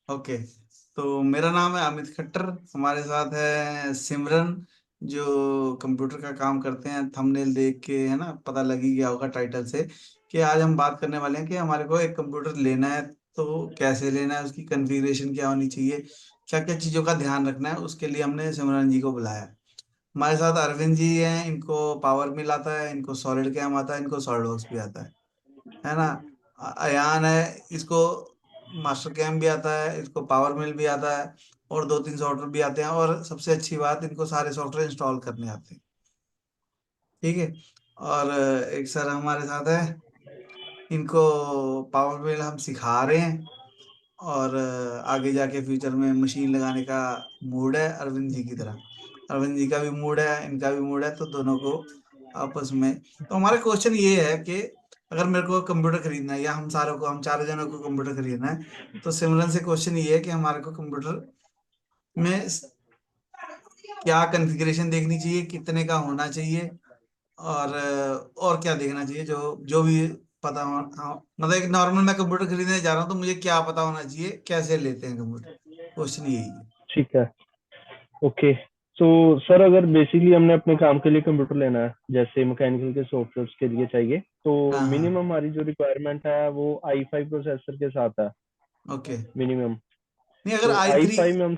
Okay. तो मेरा नाम है अमित खट्टर। हमारे साथ है सिमरन, जो कंप्यूटर का काम करते हैं। थंबनेल देख के है ना पता लग ही गया होगा टाइटल से कि आज हम बात करने वाले हैं कि हमारे को एक कंप्यूटर लेना है तो कैसे लेना है, उसकी कॉन्फ़िगरेशन क्या होनी चाहिए, क्या क्या चीज़ों का ध्यान रखना है। उसके लिए हमने सिमरन जी को बुलाया है। हमारे साथ अरविंद जी हैं, इनको पावर मिल आता है, इनको सॉलिड कैम आता है, इनको सॉलिड वर्क्स भी आता है ना। अयान है, इसको मास्टर कैम भी आता है, इसको पावर मिल भी आता है, और दो तीन सॉफ्टवेयर भी आते हैं, और सबसे अच्छी बात इनको सारे सॉफ्टवेयर इंस्टॉल करने आते हैं। ठीक है। और एक सर हमारे साथ है, इनको पावर मिल हम सिखा रहे हैं, और आगे जाके फ्यूचर में मशीन लगाने का मूड है अरविंद जी की तरह। अरविंद जी का भी मूड है, इनका भी मूड है, तो दोनों को आपस में। तो हमारा क्वेश्चन ये है कि अगर मेरे को कंप्यूटर खरीदना है, या हम चारों जनों को कंप्यूटर खरीदना है, तो सिमरन से क्वेश्चन ये है कि हमारे को कंप्यूटर में क्या कॉन्फ़िगरेशन देखनी चाहिए, कितने का होना चाहिए, और क्या देखना चाहिए, जो जो भी पता हो। हाँ, मतलब एक नॉर्मल मैं कंप्यूटर खरीदने जा रहा हूँ तो मुझे क्या पता होना चाहिए, कैसे लेते हैं कंप्यूटर। क्वेश्चन यही है। ठीक है। ओके। तो सर, अगर बेसिकली हमने अपने काम के लिए कंप्यूटर लेना है, जैसे मैकेनिकल के सॉफ्टवेयर के लिए चाहिए, तो हाँ मिनिमम हाँ। हमारी जो रिक्वायरमेंट है वो i5 प्रोसेसर के साथ है, ओके। मिनिमम। नहीं, अगर तो आई थ्री i5 में हम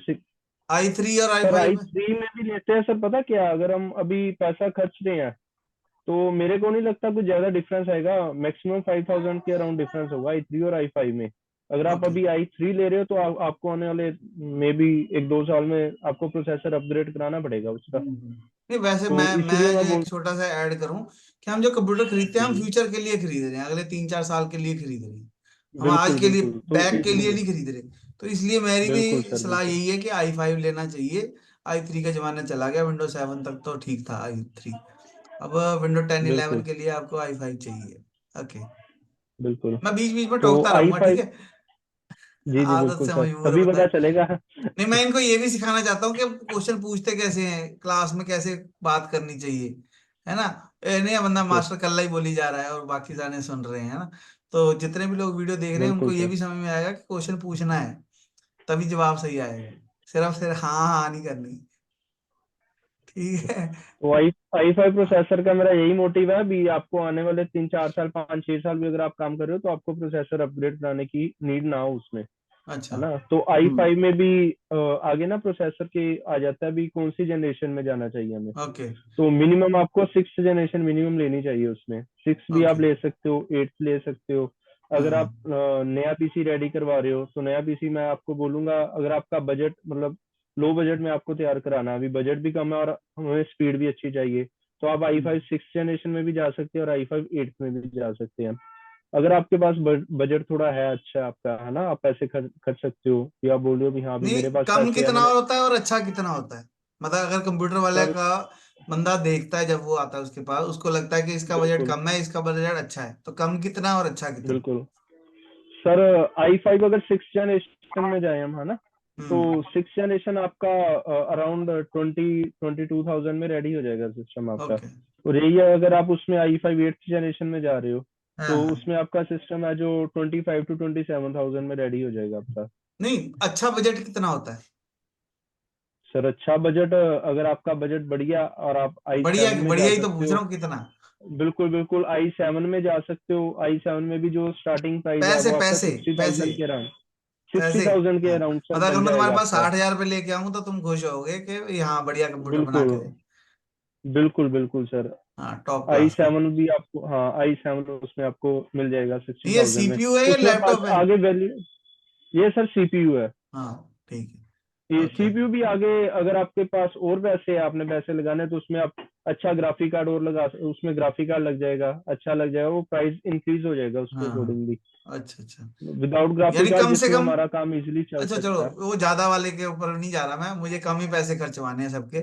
आई थ्री और आई सर फाइव में। i3 में भी लेते हैं। सर पता क्या, अगर हम अभी पैसा खर्च रहे हैं तो मेरे को नहीं लगता कुछ ज्यादा डिफरेंस आएगा। मैक्सिमम 5000 के अराउंड डिफरेंस होगा i3 और i5 में। अगर आप ओके। अभी i3 ले रहे हो तो आपको आने वाले मे बी 1-2 साल में आपको प्रोसेसर अपग्रेड कराना पड़ेगा उसका। नहीं, वैसे तो मैं इसीलिए जो मैं एक बोल। छोटा सा ऐड करूं कि हम जो कंप्यूटर खरीदते हैं जी हम जी। फ्यूचर के लिए खरीद रहे हैं, अगले 3-4 साल के लिए खरीद रहे हैं। हम आज बिल्कुल के लिए बिल्कुल, तो बैक के लिए इसलिए। नहीं खरीद रहे। तो इसलिए मेरी बिल्कुल भी सर, सलाह बिल्कुल यही है कि आई 5 लेना चाहिए। आई 3 का जमाना चला गया, विंडो 7 तक तो ठीक था आई 3। अब विंडो 10-11 बिल्कुल के लिए आपको आई 5 चाहिए। ओके। बिल्कुल। मैं बीच बीच में तो टोकता आई रहूंगा, ठीक फाइव है। जी जी आदत बिल्कुल से सर, मजबूर है तभी बंदा। पता चलेगा। नहीं, मैं इनको ये भी सिखाना चाहता हूँ कि क्वेश्चन पूछते कैसे हैं, क्लास में कैसे बात करनी चाहिए, है ना। नहीं, बंदा बिल्कुल मास्टर कल्ला ही बोली जा रहा है और बाकी जाने सुन रहे हैं, है ना। तो जितने भी लोग वीडियो देख रहे हैं उनको बिल्कुल ये सर। भी समझ में आएगा कि क्वेश्चन पूछना है, तभी जवाब सही आएगा। सिर्फ हाँ हाँ नहीं करनी। ठीक है। तो आई फाइव प्रोसेसर का मेरा यही मोटिव है। अभी आपको आने वाले 3-4 साल, 5-6 साल भी अगर आप काम कर रहे हो तो आपको प्रोसेसर अपग्रेड कराने की नीड ना हो उसमें, अच्छा। है ना। तो आई हम्म। फाइव में भी आगे ना प्रोसेसर के आ जाता है अभी कौन सी जनरेशन में जाना चाहिए हमें। ओके। तो मिनिमम आपको 6th जनरेशन मिनिमम लेनी चाहिए उसमें। 6 भी ओके। आप ले सकते हो, 8 ले सकते हो। हाँ अगर हाँ। आप नया पीसी रेडी करवा रहे हो तो नया पीसी मैं आपको बोलूंगा, अगर आपका बजट मतलब लो बजट में आपको तैयार कराना है, अभी बजट भी कम है और हमें स्पीड भी अच्छी चाहिए, तो आप आई हम्म। फाइव 6th जनरेशन में भी जा सकते हैं और i5 8th में भी जा सकते हैं। अगर आपके पास बजट थोड़ा है, अच्छा आपका, है ना, आप पैसे खर्च सकते हो, या बोल रहे हो भी हाँ अभी नहीं, मेरे पास कम पैसे है कितना मैंने। होता है और अच्छा कितना होता है? मतलब अगर कंप्यूटर वाले सर का बंदा देखता है, जब वो आता है उसके पास, उसको लगता है कि इसका बजट बिल्कुल कम है, इसका बजट अच्छा है, तो कम कितना और अच्छा कितना? बिल्कुल। सर i5 अगर 6th जनरेशन में जाए हम, है ना, तो हम्म। 6th जनरेशन आपका अराउंड 22,000 में रेडी हो जाएगा सिस्टम आपका। ओके। और यही है, अगर आप उसमें i5 8th जनरेशन में जा रहे हो हाँ तो हाँ। उसमें आपका सिस्टम है जो 25,000 to 27,000 में रेडी हो जाएगा आपका। नहीं, अच्छा बजट कितना होता है? सर अच्छा बजट, अगर आपका बजट बढ़िया और आप आई बढ़िया सेवन में जा बढ़िया ही तो सकते पूछ रहा हो। हूँ कितना। बिल्कुल बिल्कुल, i7 में जा सकते हो। i7 में भी जो स्टार्टिंग प्राइस है पैसे वो आपका पैसे सिक्सटी पैसे थाउजेंड के अराउंड सिक्सटी पैसे। थाउजेंड के हाँ, अराउंड सर मतलब अगर बन मैं तुम्हारे जाएगा पास आपका। 60,000 रुपये लेके आऊँ तो तुम खुश होगे कि यहाँ बढ़िया कंप्यूटर बना बिल्कुल के दे। बिल्कुल बिल्कुल सर। हाँ, टॉप आई क्लास का। सेवन भी आपको, हाँ i7 उसमें आपको मिल जाएगा सिक्सटी ये थाउजेंड में। सीपीयू है या उसमें लैपटॉप है? आगे वैल्यू, ये सर सीपीयू है। हाँ, ठीक है। ये ओके। सीपीयू भी आगे, अगर आपके पास और पैसे, आपने पैसे लगाने तो उसमें आप अच्छा ग्राफिक कार्ड और उसमें ग्राफिक कार्ड लग जाएगा, अच्छा लग जाएगा, वो प्राइस इंक्रीज हो जाएगा उसके हाँ हाँ। अकॉर्डिंगली। अच्छा अच्छा। विदाउट ग्राफिक यानी कार्ड कम से जिसमें कम। हमारा काम इजीली चल अच्छा चलो, सकता है। वो ज्यादा वाले के ऊपर नहीं जा रहा मैं, मुझे कम ही पैसे खर्चवाने हैं सबके।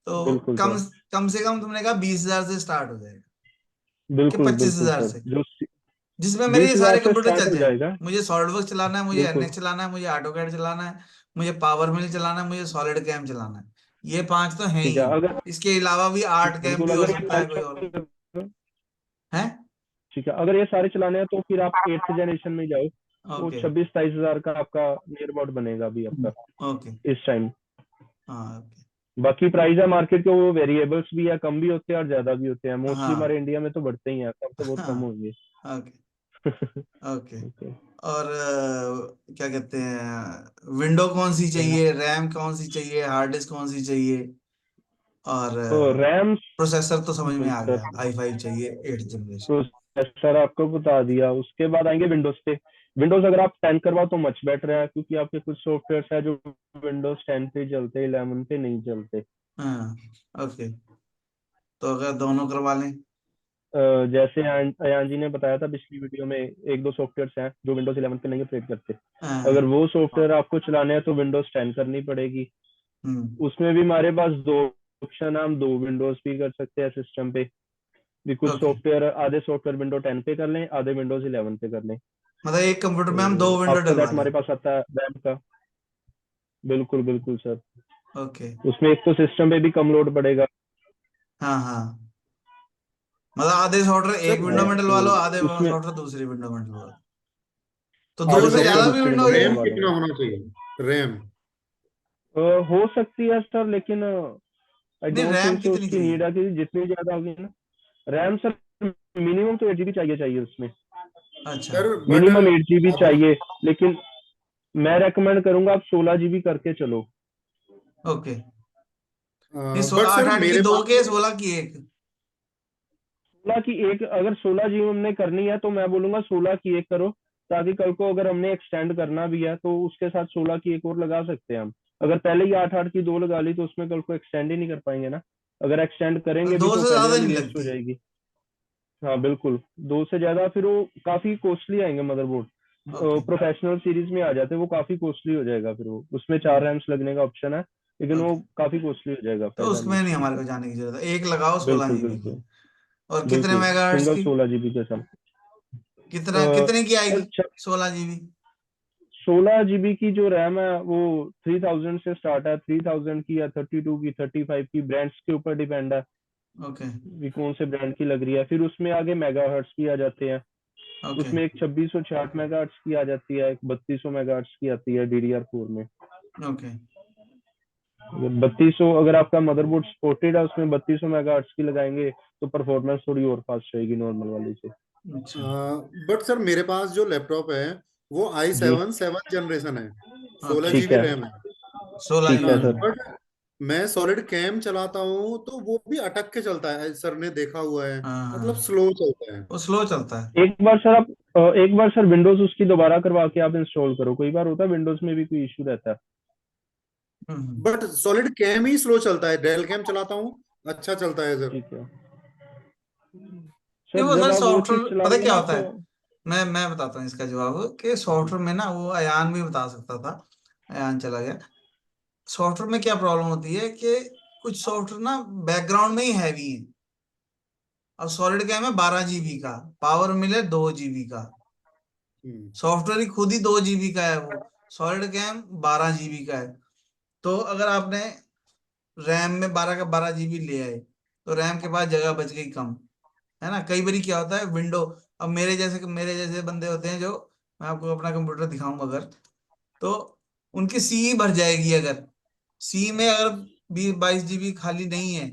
तो बिल्कुल कम सर। कम से कम तुमने कहा 20,000 से स्टार्ट हो जाएगा, कि बिल्कुल पच्चीस बिल्कुल हजार सर, से जो जिसमें मेरे बीस ये हजार सारे से कंप्यूटर स्टार्ट चल हो जाए। जाएगा। मुझे सॉलिडवर्क्स चलाना है, मुझे बिल्कुल एनएक्स चलाना है, मुझे ऑटोकैड चलाना है, मुझे पावर मिल चलाना है, मुझे सॉलिड कैम चलाना है। ये पांच तो हैं ठीक है। ही। अगर इसके अलावा भी आर्ट कैम बिल्कुल, भी हो अगर ये सकता है, कोई और सारे है। ठीक है, अगर ये सारे चलाने हैं तो फिर आप 8th जनरेशन में जाओ। वो ओके। 26-27 हजार का आपका नियर अबाउट बनेगा अभी आपका ओके। इस टाइम। हाँ ओके। बाकी प्राइस है मार्केट के, वो वेरिएबल्स भी है, कम भी होते हैं और ज्यादा भी होते हैं, मोस्टली हाँ हमारे इंडिया में तो बढ़ते ही हैं, कम से बहुत कम हाँ। होंगे। ओके। ओके। ओके। और क्या कहते हैं, विंडो कौन सी चाहिए, रैम कौन सी चाहिए, हार्ड डिस्क कौन सी चाहिए, और तो रैम, प्रोसेसर तो समझ में आ सर गया, i5 चाहिए 8th जनरेशन। प्रोसेसर आपको बता दिया, उसके बाद आएंगे विंडोज पे। विंडोज अगर आप 10 करवाओ तो मच बेटर है, क्योंकि आपके कुछ सॉफ्टवेयर है जो विंडोज 10 पे चलते हैं, 11 पे नहीं चलते। हाँ। ओके। तो अगर दोनों करवा लें। जैसे अयान जी ने बताया था पिछली वीडियो में, एक दो सॉफ्टवेयर हैं जो विंडोज 11 पे नहीं ऑपरेट करते। अगर हाँ। वो सॉफ्टवेयर आपको चलाने हैं तो विंडोज 10 करनी पड़ेगी। हम्म। उसमें भी हमारे पास दो ऑप्शन है, हम दो विंडोज भी कर सकते हैं सिस्टम पे। भी कुछ ओके। सॉफ्टवेयर, आधे सॉफ्टवेयर विंडो 10 पे कर लें, आधे विंडोज 11 पे कर लें। मतलब एक कंप्यूटर में हम दो तो विंडो आफ्टर डलवा दैट लें। हमारे पास आता है रैम का। बिल्कुल बिल्कुल सर। ओके। उसमें एक तो सिस्टम पे भी कम लोड पड़ेगा। हाँ हाँ। मतलब आधे सॉफ्टवेयर एक सर विंडो में तो डलवा लो, आधे उसमें सॉफ्टवेयर दूसरी विंडो में डलवा लो, तो दो आधे से सॉफ्टवेयर ज्यादा भी दूसरी विंडो विंडो हो में रैम जाएगी। डलवा लो। कितना होना चाहिए, रैम? हो सकती है सर, लेकिन आई नहीं, डोंट रैम थिंक सो कितनी उसकी चाहिए। नीड है, क्योंकि जितनी ज्यादा होगी ना रैम सर, मिनिमम तो 8 GB चाहिए उसमें। अच्छा। सर बट मिनिमम 8 GB आप, चाहिए, लेकिन मैं रेकमेंड करूंगा आप 16 GB करके चलो। ओके। नहीं, बट आठ सर आठ की मेरे दो के, पास, 16 की एक। 16 की एक, अगर 16 GB हमने करनी है तो मैं बोलूंगा 16 की एक करो, ताकि कल को अगर हमने एक्सटेंड करना भी है तो उसके साथ 16 की एक और लगा सकते हैं हम। अगर पहले ही 8-8 की दो लगा ली तो उसमें कल को एक्सटेंड ही नहीं कर पाएंगे ना। अगर एक्सटेंड करेंगे भी दो तो से पहले ज्यादा वाली नहीं वेस्ट हो लगती। जाएगी। हाँ बिल्कुल, दो से ज्यादा फिर वो काफी कॉस्टली आएंगे मदरबोर्ड। ओके। प्रोफेशनल सीरीज में आ जाते हैं वो, काफी कॉस्टली हो जाएगा फिर वो, उसमें 4 रैम्स लगने का ऑप्शन है, लेकिन वो ओके। काफी कॉस्टली हो जाएगा, तो फायदा नहीं उसमें नहीं उसमें। हमारे को जाने की जरूरत है, एक लगाओ सोलह बिल्कुल जीबी की। बिल्कुल। और कितने बिल्कुल मेगाहर्ट्ज सिंगल की, 16 GB के साथ। कितना कितने की आएगी, सर 16 जीबी। 16 GB की जो रैम है वो 3000 से स्टार्ट है, 3000 की या 32 की, 35 की, ब्रांड्स के ऊपर डिपेंड है ओके। कि कौन से ब्रांड की लग रही है। फिर उसमें आगे मेगाहर्ट्ज भी आ जाते हैं। ओके। उसमें एक 2666 मेगाहर्ट्ज की आ जाती है, एक 3200 मेगाहर्ट्ज की आती है DDR4 में। ओके। 3200, अगर आपका मदरबोर्ड सपोर्टेड है उसमें 3200 मेगाहर्ट्ज की लगाएंगे तो परफॉर्मेंस थोड़ी और फास्ट रहेगी नॉर्मल वाली से। अच्छा। बट सर मेरे पास जो लैपटॉप है वो आई जी सेवन सेवन जनरेशन है, सोलह ओके। ठीक जीबी है। रैम है। सोलह ठीक जीबी है रैम सर। बट मैं सॉलिड कैम चलाता हूँ तो वो भी अटक के चलता है, सर ने देखा हुआ है, हाँ मतलब हाँ, स्लो चलता है। वो स्लो चलता है। एक बार सर आप एक बार सर विंडोज उसकी दोबारा करवा के आप इंस्टॉल करो, कई बार होता है विंडोज में भी कोई इशू रहता है। हम्म। बट सॉलिड कैम ही स्लो चलता है, डेल कैम चलाता हूँ अच्छा चलता है सर। ठीक है नहीं, सर, वो जब सर आप वो चीज सॉफ्टवेयर पता चलाएंगे क्या ना होता तो। है, मैं बताता हूँ इसका जवाब, कि सॉफ्टवेयर में ना, वो अयान भी बता सकता था, अयान चला गया। सॉफ्टवेयर में क्या प्रॉब्लम होती है कि कुछ सॉफ्टवेयर ना बैकग्राउंड में ही हैवी है। अब सॉलिड क्या है, 12 जीबी का, पावर मिले 2 जीबी का, हम्म। सॉफ्टवेयर ही खुद ही 2 जीबी का है वो, सॉलिड कैम 12 जीबी का है। तो अगर आपने रैम में 12 का 12 जीबी ले आए, तो रैम के पास जगह बच गई कम, है ना। कई बार क्या होता है, विंडो, अब मेरे जैसे बंदे होते हैं जो, मैं आपको अपना कंप्यूटर दिखाऊंगा अगर, तो उनकी सी भर जाएगी, अगर सी में अगर 20-22 जीबी खाली नहीं है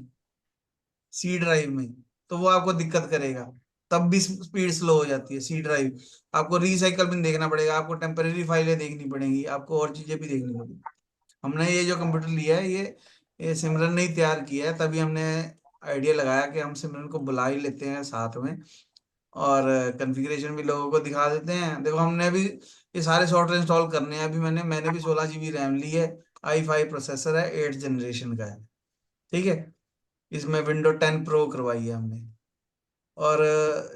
सी ड्राइव में, तो वो आपको दिक्कत करेगा। तब भी स्पीड स्लो हो जाती है सी ड्राइव। आपको रिसाइकल भी देखना पड़ेगा, आपको टेम्परेरी फाइलें देखनी पड़ेंगी, आपको और चीजें भी देखनी पड़ेगी। हमने ये जो कंप्यूटर लिया है, ये सिमरन ने ही तैयार किया है, तभी हमने आइडिया लगाया कि हम सिमरन को बुला ही लेते हैं साथ में, और कॉन्फ़िगरेशन भी लोगों को दिखा देते हैं। देखो, हमने भी ये सारे सॉफ्टवेयर इंस्टॉल करने हैं, अभी मैंने भी 16 जीबी रैम ली है, i5 प्रोसेसर है, 8th जनरेशन का है। ठीक है। इसमें विंडो 10 प्रो करवाई है हमने। और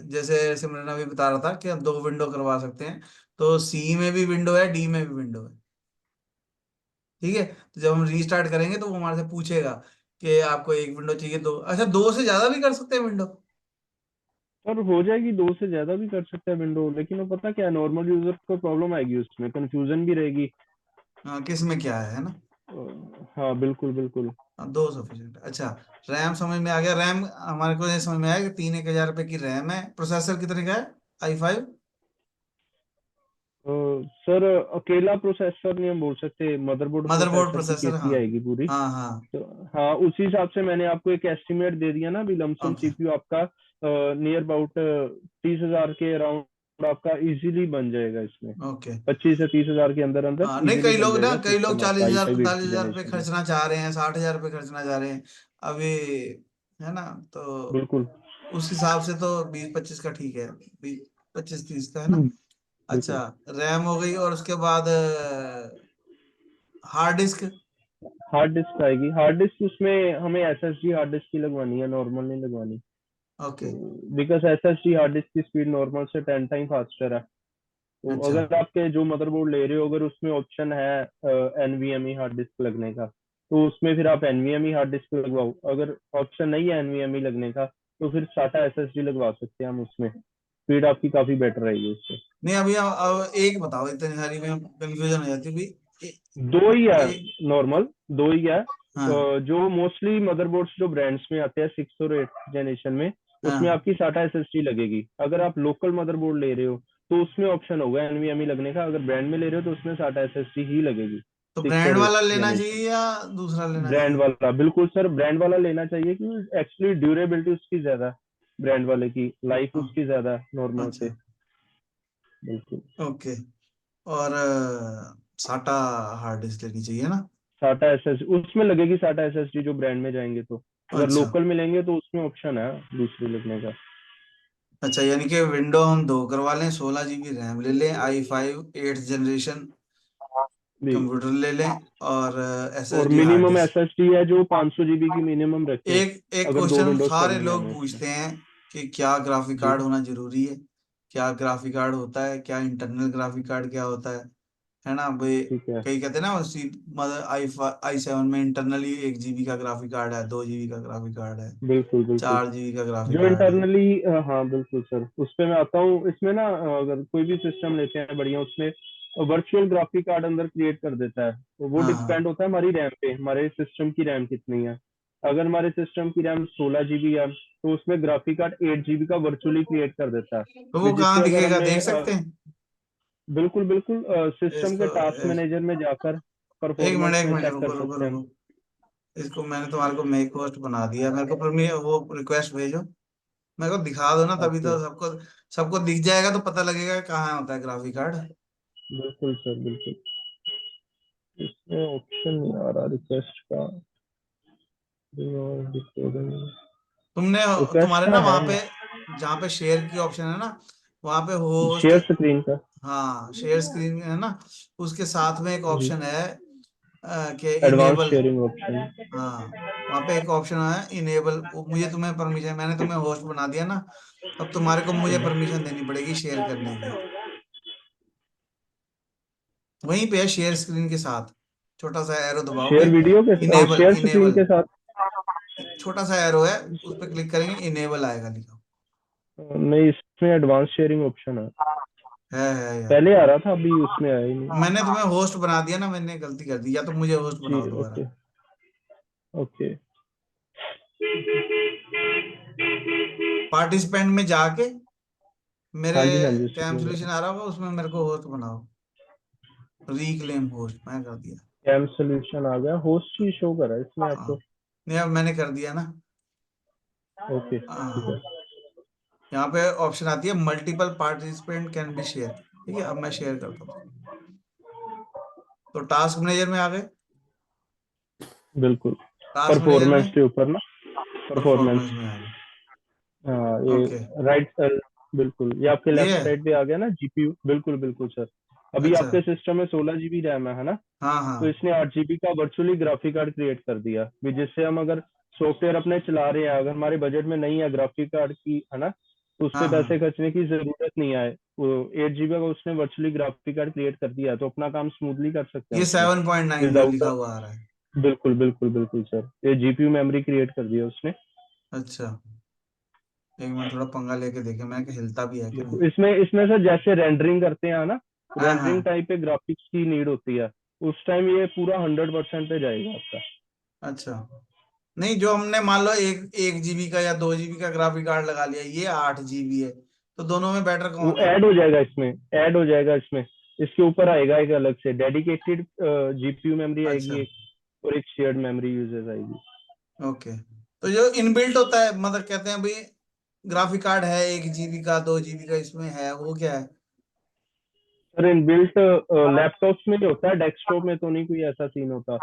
जैसे सिमरन अभी बता रहा था कि हम दो विंडो करवा सकते हैं, तो सी में भी विंडो है, डी में भी विंडो है। ठीक है। तो जब हम रीस्टार्ट करेंगे तो वो हमारे से पूछेगा कि आपको एक विंडो चाहिए, दो, अच्छा दो से ज्यादा भी कर सकते हैं विंडो। सर हो जाएगी, दो से ज्यादा भी कर सकते हैं विंडो, लेकिन वो पता क्या है, नॉर्मल यूजर को प्रॉब्लम आएगी, उसमें कंफ्यूजन भी रहेगी। हाँ, किस में क्या है ना। हाँ बिल्कुल बिल्कुल। हाँ, दो सफिशिएंट। अच्छा, रैम समझ में आ गया। रैम हमारे को ये समझ में आया कि 3-1 हजार रुपए की रैम है। प्रोसेसर कितने का है, i5? सर अकेला प्रोसेसर नहीं हम बोल सकते, मदरबोर्ड मदरबोर्ड प्रोसेसर की प्रोसेसर, केस ही हाँ। आएगी पूरी। हाँ हाँ। तो हाँ, उसी हिसाब से मैंने आपको एक एस्टिमेट दे दिया ना अभी, लमसम ओके। सीपीयू आपका नियर अबाउट 30,000 के अराउंड आपका इजीली बन जाएगा इसमें। ओके। 25 से 30,000 के अंदर अंदर हाँ नहीं, इजीली कई बन लोग ना, जाएगा कई लोग सिस्टम चालीस आपका आई हजार फाइव एट 45,000 रुपये जनरेशन का। खर्चना चाह रहे हैं, 60,000 रुपये खर्चना चाह रहे हैं अभी, है ना? तो बिल्कुल। उस हिसाब से तो 20-25 का ठीक है, 20-25-30 का, है ना? बिल्कुल। अच्छा, रैम हो गई, और उसके बाद हार्ड डिस्क। हार्ड डिस्क आएगी, हार्ड डिस्क उसमें हमें एसएसडी हार्ड डिस्क की लगवानी है, नॉर्मल नहीं लगवानी। ओके। तो बिकॉज एसएसडी हार्ड डिस्क की स्पीड नॉर्मल से 10 टाइम फास्टर है। तो अच्छा। अगर आपके जो मदरबोर्ड ले रहे हो अगर उसमें ऑप्शन है एनवीएमई हार्ड डिस्क लगने का, तो उसमें फिर आप एनवीएमई हार्ड डिस्क लगवाओ। अगर ऑप्शन नहीं है एनवीएमई लगने का, तो फिर साटा एसएसडी लगवा सकते हैं हम उसमें, स्पीड आपकी काफी बेटर रहेगी उससे। नहीं, अभी अब एक बताओ, इतनी सारी में कंफ्यूजन हो जाती है भी। दो ही है, ए, नॉर्मल दो ही है। हाँ जो मोस्टली मदरबोर्ड्स जो ब्रांड्स में आते हैं 6 और 8 जनरेशन में, उसमें हाँ। आपकी साटा एसएसडी लगेगी। अगर आप लोकल मदरबोर्ड ले रहे हो तो उसमें ऑप्शन होगा एनवीएमई लगने का, अगर ब्रांड में ले रहे हो तो उसमें साटा एसएसडी ही लगेगी। तो सिक्स ब्रांड और वाला एट लेना जनरेशन चाहिए या दूसरा लेना ब्रांड चाहिए? वाला, बिल्कुल सर ब्रांड वाला लेना चाहिए, क्योंकि एक्चुअली ड्यूरेबिलिटी उसकी ज्यादा है, ब्रांड वाले की लाइफ हाँ, उसकी ज्यादा है नॉर्मल अच्छा। से। बिल्कुल। ओके। और साटा हार्ड डिस्क लेनी चाहिए ना? साटा एसएसडी उसमें लगेगी, साटा एसएसडी जो ब्रांड में जाएंगे तो। अगर अच्छा। लोकल में लेंगे तो उसमें ऑप्शन है दूसरी लगने का। अच्छा, यानी कि विंडो हम दो करवा लें, 16 GB रैम ले लें, i5 8th जनरेशन जी। कंप्यूटर ले लें, और एस एस और D hard minimum disk. SSD है जो 500 जीबी की मिनिमम रखें, एक एक अगर दो क्वेश्चन विंडोज सारे करनी है लोग हमें उसमें। पूछते हैं कि क्या ग्राफिक जी। कार्ड होना जरूरी है, क्या ग्राफिक कार्ड होता है, क्या इंटरनल ग्राफिक कार्ड क्या होता है ना भाई? ठीक है। कई कहते हैं ना, उसी मतलब i7 में इंटरनली 1 GB का ग्राफिक कार्ड है, 2 GB का ग्राफिक कार्ड है, बिल्कुल बिल्कुल। 4 GB का ग्राफिक जो कार्ड है। इंटरनली, हाँ बिल्कुल सर, उस पे मैं आता हूँ। इसमें ना अगर कोई भी सिस्टम लेते हैं बढ़िया, उसमें वर्चुअल ग्राफिक कार्ड अंदर क्रिएट कर देता है। तो वो हाँ हाँ। डिपेंड होता है हमारी रैम पे, हमारे सिस्टम की रैम कितनी है। अगर हमारे सिस्टम की रैम 16 जीबी है, तो उसमें ग्राफिक कार्ड 8 जीबी का वर्चुअली क्रिएट कर देता है। तो वो भी कहाँ जिससे अगर दिखेगा, हमने देख सकते हैं? बिल्कुल बिल्कुल सिस्टम इसको के टास्क मैनेजर में जाकर एक मिनट, परफॉर्मेंस एक में मिनट, चेक कर रुको रुको सकते हैं हम। रुको। इसको मैंने तुम्हारे को मेक होस्ट बना दिया, मेरे को वो रिक्वेस्ट भेजो, मेरे को दिखा दो ना, तभी ओके। तो सबको सबको दिख जाएगा, तो पता लगेगा कहाँ होता है ग्राफिक कार्ड। बिल्कुल सर बिल्कुल। इसमें ऑप्शन नहीं आ रहा रिक्वेस्ट का। तुमने रिक्वेस्ट तुम्हारे का ना है, वहां पे, जहाँ पे शेयर की ऑप्शन है ना, वहां पे होस्ट, शेयर स्क्रीन का। हाँ शेयर स्क्रीन है ना, उसके साथ में एक जी। ऑप्शन है कि एडवांस इनेबल। Sharing option. हाँ, वहां पे एक ऑप्शन है इनेबल, मुझे तुम्हें परमिशन, मैंने तुम्हें होस्ट बना दिया ना, अब तुम्हारे को मुझे परमिशन देनी पड़ेगी शेयर करने की। वहीं पे है शेयर स्क्रीन के साथ, छोटा सा एरो दबाओगे, शेयर वीडियो के साथ, इनेबल शेयर स्क्रीन इनेबल, के साथ। छोटा सा एरो है, उस पर क्लिक करेंगे, इनेबल आएगा लिखा। नहीं, इसमें एडवांस शेयरिंग ऑप्शन है। है यार। पहले आ रहा था, अभी उसमें आया ही नहीं। मैंने तुम्हें होस्ट बना दिया ना, मैंने गलती कर दी, या तो मुझे होस्ट जी। बनाओ दोबारा। ओके। ओके। पार्टिसिपेंट में जाके मेरे हाँ जी हाँ जी, कैम उसमें सोल्यूशन आ रहा होगा, उसमें मेरे को होस्ट बनाओ, रिक्लेम होस्ट मैं कर दिया। कैम सोल्यूशन आ गया, होस्ट ही शो कर रहा है इसमें हाँ, आपको। नहीं अब मैंने कर दिया ना। ओके ठीक हाँ, है। यहाँ पे ऑप्शन आती है multiple participant can be share, ठीक है, अब मैं शेयर करता हूँ। तो टास्क मैनेजर में आ गए, बिल्कुल। टास्क मैनेजर परफॉर्मेंस में के ऊपर ना, परफॉर्मेंस परफॉर्मेंस। में आ गए। हाँ ये ओके, राइट सर, बिल्कुल ये आपके ये लेफ्ट है। साइड पे आ गया ना जीपीयू, बिल्कुल बिल्कुल सर। अभी अच्छा। आपके सिस्टम में 16 जीबी रैम है ना? हाँ तो हाँ इसने 8 जीबी का वर्चुअली ग्राफिक कार्ड क्रिएट कर दिया भी, जिससे हम अगर सॉफ्टवेयर अपने चला रहे हैं, अगर हमारे बजट में नहीं है ग्राफिक कार्ड की, है ना, तो उस हाँ पे पैसे हाँ। खर्चने की जरूरत नहीं है। वो 8 जीबी का उसने वर्चुअली ग्राफिक कार्ड क्रिएट कर दिया है, तो अपना काम स्मूथली कर सकते हैं ये हम उसमें 7.9 जो लिखा विदाउट। हुआ आ रहा है। बिल्कुल बिल्कुल बिल्कुल सर, ये जीपीयू मेमोरी क्रिएट कर दिया उसने। अच्छा, एक मिनट, थोड़ा पंगा लेके देखे मैं कि हिलता भी है कि नहीं। बिल्कुल। इसमें इसमें सर जैसे रेंडरिंग करते हैं ना, हाँ हाँ। रेंडरिंग टाइप पे ग्राफिक्स की नीड होती है, उस टाइम ये पूरा 100% पे जाएगा आपका। अच्छा, नहीं जो हमने मान लो 1 GB का या 2 GB का ग्राफिक कार्ड लगा लिया, ये 8 GB है, तो दोनों में बेटर वो कौन है? ऐड हो जाएगा इसमें, ऐड हो जाएगा इसमें। इसके ऊपर आएगा एक अलग से डेडिकेटेड जीपीयू मेमोरी आएगी अच्छा। एक, और एक शेयर्ड मेमोरी यूजेस आएगी। ओके, तो जो इनबिल्ट होता है, मतलब कहते हैं भाई ग्राफिक कार्ड है 1 GB का 2 GB का, इसमें है वो क्या है? सर इनबिल्ट लैपटॉप्स में ही होता है, डेस्कटॉप में तो नहीं कोई ऐसा सीन होता।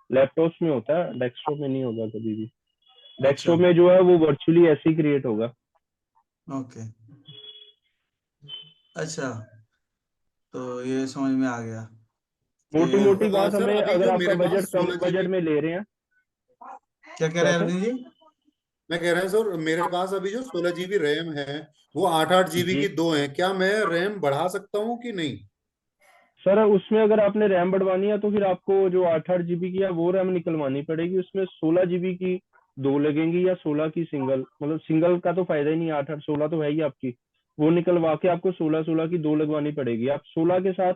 लैपटॉप्स में होता है, डेस्कटॉप में नहीं होगा कभी भी। अच्छा। डेस्कटॉप में जो है वो वर्चुअली ऐसे ही क्रिएट होगा। ओके। अच्छा, तो ये समझ में आ गया कि मोटी मोटी बात सर हमें, अभी अगर जो आपका मेरे बजट पास कम 16 GB, बजट में ले रहे हैं। क्या कह रहे क्या हैं सर? अरविंद जी? मैं कह रहा हूँ सर मेरे पास अभी जो 16 GB रैम है वो 8 8 GB जी की दो है, क्या मैं रैम बढ़ा सकता हूँ कि नहीं? सर, उसमें अगर आपने रैम बढ़वानी है तो फिर आपको जो 8 8 GB की है वो रैम निकलवानी पड़ेगी। उसमें 16 GB की दो लगेंगी, या 16 की सिंगल, मतलब सिंगल का तो फायदा ही नहीं, 8 8 16 तो है ही आपकी। वो निकलवा के आपको 16 16 की दो लगवानी पड़ेगी। आप 16 के साथ,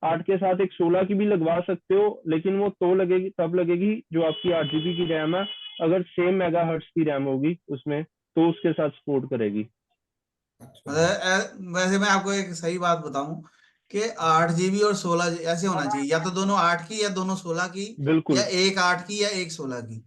8 के साथ एक 16 की भी लगवा सकते हो, लेकिन वो तो लगेगी, तब लगेगी जो आपकी 8 GB की रैम है, अगर सेम मेगा हर्ट्स की रैम होगी उसमें, तो उसके साथ सपोर्ट करेगी। अच्छा। मतलब वैसे मैं आपको एक सही बात बताऊं कि 8 GB और 16 ऐसे होना चाहिए, या तो दोनों 8 की या दोनों 16 की, या बिल्कुल एक 8 की या एक 16 की।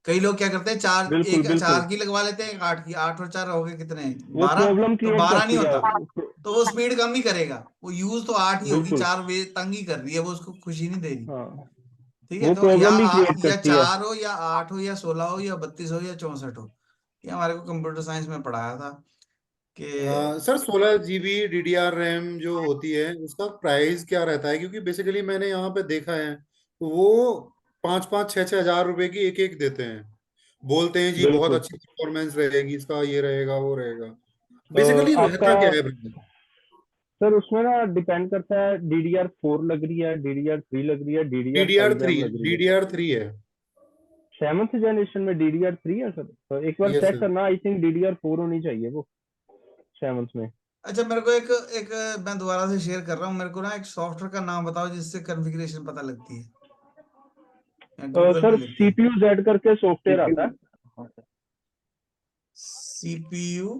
कई लोग क्या करते हैं, चार बिल्कुल एक बिल्कुल। 4 की लगवा लेते हैं, एक 8 की, 8 और 4 हो गए कितने, वो 12। प्रॉब्लम तो क्रिएट 12 नहीं करती है। होता, तो वो स्पीड कम ही करेगा, वो यूज तो 8 ही होगी, बिल्कुल। 4 वे तंग ही कर रही है, वो उसको खुशी नहीं दे रही। हाँ, ठीक है, वो तो प्रॉब्लम भी क्रिएट या करती है। 4 हो या 8 हो या 16 हो या 32 हो या 64 हो। ये हमारे को कंप्यूटर साइंस में पढ़ाया था कि सर 16 GB DDR रैम जो होती है उसका प्राइस क्या रहता है? क्योंकि बेसिकली मैंने यहाँ पे देखा है वो 5 5 6 6 हजार रुपए की एक एक देते हैं, बोलते हैं जी बहुत बिल्कुल। अच्छी परफॉर्मेंस रहेगी इसका, ये रहेगा वो रहेगा। बेसिकली आपका रहता क्या है brand? सर उसमें ना डिपेंड करता है, DDR4 लग रही है, DDR3 लग रही है, DDR DDR five three RAM लग रही है। DDR3 है। 7th जनरेशन में DDR3 है सर, तो एक बार यस चेक सर। करना, आई थिंक DDR4 होनी चाहिए वो 7th में। अच्छा, मेरे को एक एक मैं दोबारा से शेयर कर रहा हूँ, मेरे को ना एक सॉफ्टवेयर का नाम बताओ जिससे कॉन्फ़िगरेशन पता लगती है, या गूगल पे सर लेते हैं। CPU Z करके सॉफ्टवेयर आता है। हाँ sir. CPU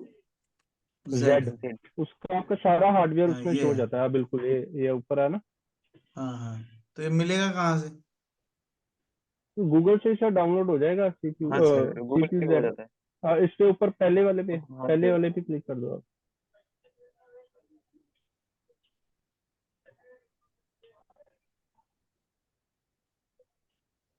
Z, Z। Z. उसका आपका सारा हार्डवेयर हाँ उसमें ये शो हो है। जाता है। हाँ, बिल्कुल, ये ऊपर है ना। हाँ हाँ, तो ये मिलेगा कहाँ से? गूगल से सर डाउनलोड हो जाएगा सीपीयू, हाँ सर, गूगल सीपीयू पे भी हो जेड। जाता है। इसके ऊपर पहले वाले पे, हाँ पहले सर। वाले पे क्लिक कर दो आप।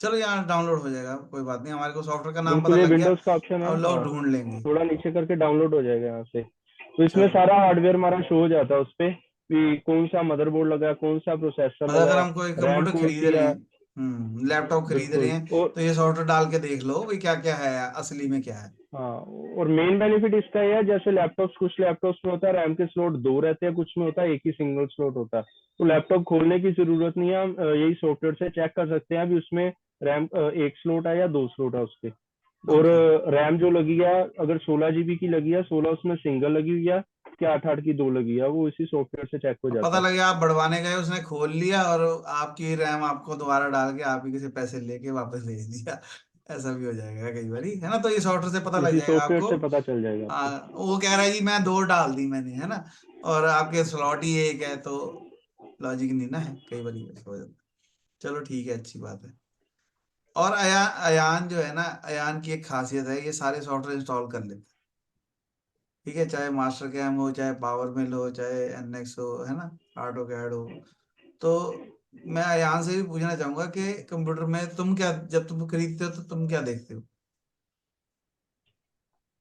चलो यहाँ डाउनलोड हो जाएगा, कोई बात नहीं, हमारे को सॉफ्टवेयर का नाम पता बिल्कुल, ये लग गया। विंडोज का ऑप्शन है। अब लोग हाँ, ढूंढ लेंगे। थोड़ा नीचे करके डाउनलोड हो जाएगा यहाँ से। तो इसमें चलो, सारा हार्डवेयर हमारा शो हो जाता है उस पे, कि कौन सा मदरबोर्ड लगा है, कौन सा प्रोसेसर मतलब लगा अगर है, हम कोई रैम कंप्यूटर कौन खरीद सी रहे है। हैं, लैपटॉप खरीद रहे बिल्कुल। हैं, और तो ये सॉफ्टवेयर डाल के देख लो भाई क्या क्या है, असली में क्या है। हाँ, और मेन बेनिफिट इसका ये है, जैसे लैपटॉप्स, कुछ लैपटॉप्स में होता है रैम के स्लॉट दो रहते हैं, कुछ में होता है एक ही सिंगल स्लॉट होता है। तो लैपटॉप खोलने की जरूरत नहीं है, हम यही सॉफ्टवेयर से चेक कर सकते हैं अभी उसमें रैम एक स्लॉट है या दो स्लॉट है उसके। और ओके। रैम जो लगी है, अगर 16 GB की लगी है, 16 उसमें सिंगल लगी हुई है, कि 8 8 की दो लगी है, वो इसी सॉफ्टवेयर से चेक हो अब पता जाता है। लग गया आप बढ़वाने गए, उसने खोल लिया और आपकी रैम आपको दोबारा डाल के आप ही किसी पैसे लेके वापस भेज दिया। ऐसा भी हो जाएगा कई बारी, है ना, तो ये सॉफ्टवेयर से पता लग इसी जाएगा सॉफ्टवेयर आपको। से पता चल जाएगा आपको। वो कह रहा है जी मैं दो डाल दी मैंने, है ना, और आपके स्लॉट ही एक है, तो लॉजिक नहीं ना है, कई बारी ऐसा हो जाता है। चलो ठीक है, अच्छी बात है। और अयान अयान जो है ना, अयान की एक खासियत है, ये सारे सॉफ्टवेयर इंस्टॉल कर लेता है। ठीक है, चाहे मास्टर कैम हो, चाहे पावर मिल हो, चाहे एनएक्स हो, है ना, ऑटो कैड हो। तो मैं अयान से भी पूछना चाहूंगा कि कंप्यूटर में तुम क्या, जब तुम खरीदते हो तो तुम क्या देखते हो?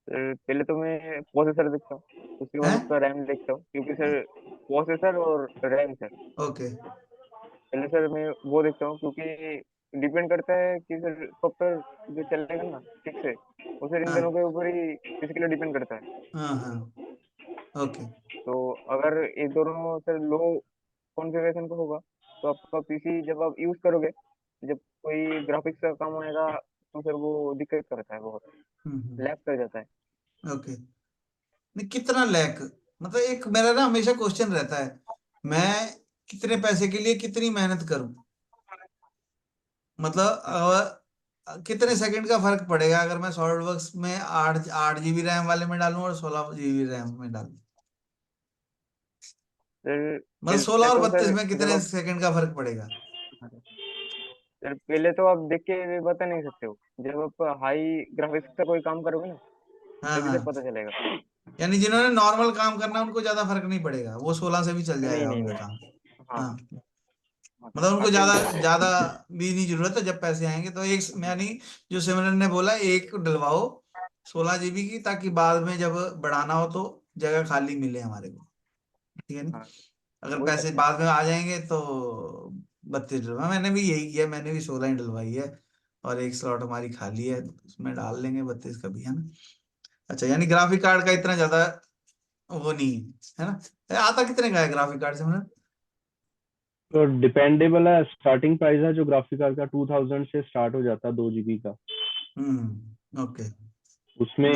सर पहले तो मैं प्रोसेसर देखता हूँ, उसके बाद हैं? उसका रैम देखता हूँ, क्योंकि सर प्रोसेसर और रैम सर, ओके। पहले सर मैं वो देखता हूँ, क्योंकि डिपेंड करता है कि सर सॉफ्टवेयर जो चलेगा ना ठीक से, वो सर इन हाँ दोनों के ऊपर ही बेसिकली डिपेंड करता है। हाँ हाँ। ओके। तो अगर ये दोनों सर लो कॉन्फ़िगरेशन का होगा, तो आपका पीसी जब आप यूज करोगे, जब कोई ग्राफिक्स का काम आएगा, तो फिर वो दिक्कत करता है बहुत, हम्म। लैग कर जाता है। ओके। नहीं, कितना लैक, मतलब एक मेरा ना हमेशा क्वेश्चन रहता है, मैं कितने पैसे के लिए कितनी मेहनत करूं, मतलब कितने सेकंड का फर्क पड़ेगा अगर मैं सॉलिड वर्क्स में 8 8 GB रैम वाले में डालूं और 16 GB रैम में डालूं? फिर मतलब पहले 16 और तो 32 सर में जब कितने आप, सेकंड का फर्क पड़ेगा? सर पहले तो आप देख के बता नहीं सकते हो, जब आप हाई ग्राफिक्स का कोई काम करोगे ना, हाँ तभी हाँ। सर पता चलेगा। यानी जिन्होंने नॉर्मल काम करना है उनको ज्यादा फर्क नहीं पड़ेगा, वो 16 से भी चल नहीं जाएगा नहीं उनका नहीं। काम। हाँ हाँ। हाँ मतलब सर, उनको आपके ज्यादा ऊपर है। ज्यादा भी नहीं जरूरत है, जब पैसे आएंगे तो एक यानी जो सिमरन ने बोला एक डलवाओ 16 GB की, ताकि बाद में जब बढ़ाना हो तो जगह खाली मिले हमारे को। ठीक है ना? हाँ, अगर वही पैसे करते हैं। बाद में आ जाएंगे तो 32 डलवा, मैंने भी यही किया, मैंने भी 16 ही डलवाई है। और एक स्लॉट हमारी खाली है, उसमें डाल लेंगे 32 का भी, है ना? अच्छा, यानी ग्राफिक कार्ड का इतना ज्यादा वो नहीं है ना? आता कितने का है ग्राफिक कार्ड से मतलब? तो डिपेंडेबल है, स्टार्टिंग प्राइस है जो ग्राफिक कार्ड का 2000 से स्टार्ट हो जाता है 2 GB का। ओके। दो उसमें